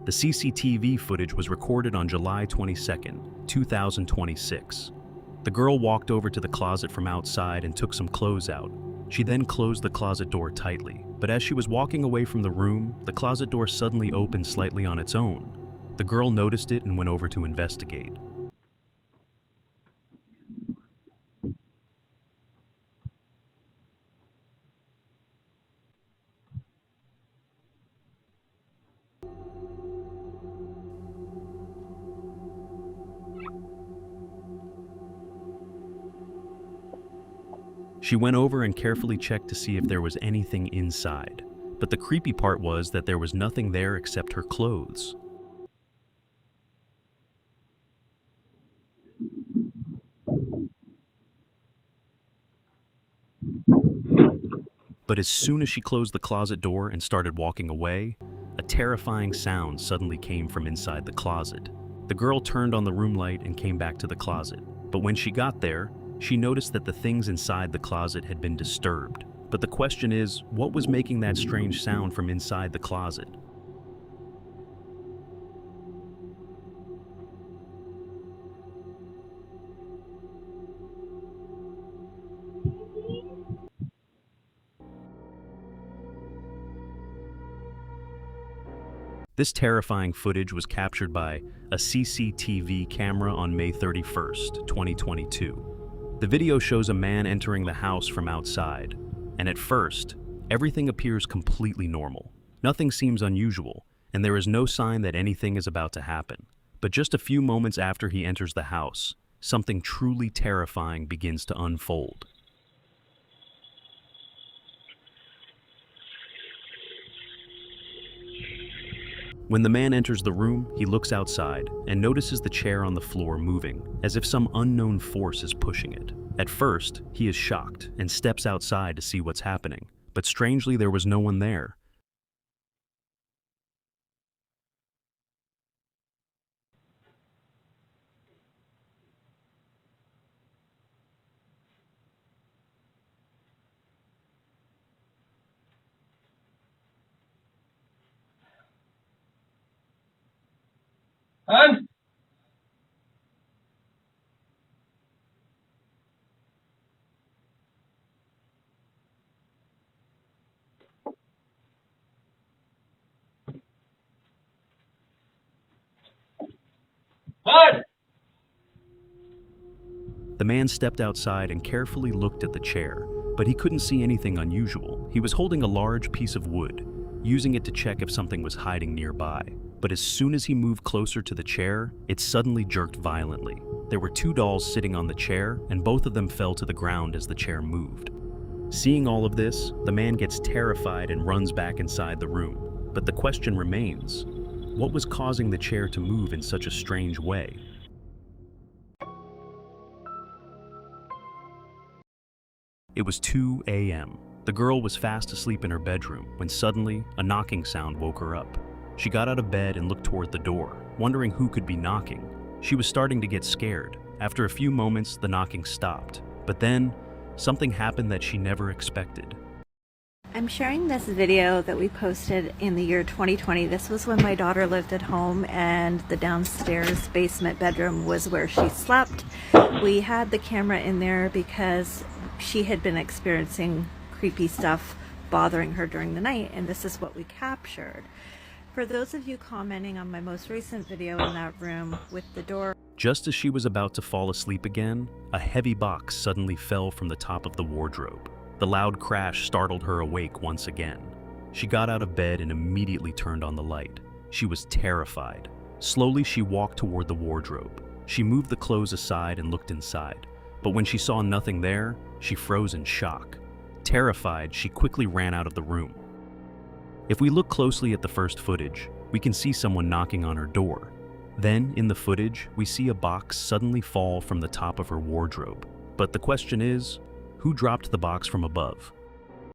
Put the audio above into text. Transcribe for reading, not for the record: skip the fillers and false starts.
The CCTV footage was recorded on July 22nd, 2026. The girl walked over to the closet from outside and took some clothes out. She then closed the closet door tightly, but as she was walking away from the room, the closet door suddenly opened slightly on its own. The girl noticed it and went over to investigate. She went over and carefully checked to see if there was anything inside. But the creepy part was that there was nothing there except her clothes. But as soon as she closed the closet door and started walking away, a terrifying sound suddenly came from inside the closet. The girl turned on the room light and came back to the closet. But when she got there, she noticed that the things inside the closet had been disturbed. But the question is, what was making that strange sound from inside the closet? This terrifying footage was captured by a CCTV camera on May 31st, 2022. The video shows a man entering the house from outside, and at first, everything appears completely normal. Nothing seems unusual, and there is no sign that anything is about to happen. But just a few moments after he enters the house, something truly terrifying begins to unfold. When the man enters the room, he looks outside and notices the chair on the floor moving, as if some unknown force is pushing it. At first, he is shocked and steps outside to see what's happening, but strangely there was no one there. Hon? Hon? The man stepped outside and carefully looked at the chair, but he couldn't see anything unusual. He was holding a large piece of wood, using it to check if something was hiding nearby. But as soon as he moved closer to the chair, it suddenly jerked violently. There were two dolls sitting on the chair, and both of them fell to the ground as the chair moved. Seeing all of this, the man gets terrified and runs back inside the room. But the question remains, what was causing the chair to move in such a strange way? It was 2 a.m. The girl was fast asleep in her bedroom when suddenly a knocking sound woke her up. She got out of bed and looked toward the door, wondering who could be knocking. She was starting to get scared. After a few moments, the knocking stopped. But then, something happened that she never expected. I'm sharing this video that we posted in the year 2020. This was when my daughter lived at home and the downstairs basement bedroom was where she slept. We had the camera in there because she had been experiencing creepy stuff bothering her during the night, and this is what we captured. For those of you commenting on my most recent video in that room with the door. Just as she was about to fall asleep again, a heavy box suddenly fell from the top of the wardrobe. The loud crash startled her awake once again. She got out of bed and immediately turned on the light. She was terrified. Slowly, she walked toward the wardrobe. She moved the clothes aside and looked inside. But when she saw nothing there, she froze in shock. Terrified, she quickly ran out of the room. If we look closely at the first footage, we can see someone knocking on her door. Then, in the footage, we see a box suddenly fall from the top of her wardrobe. But the question is, who dropped the box from above?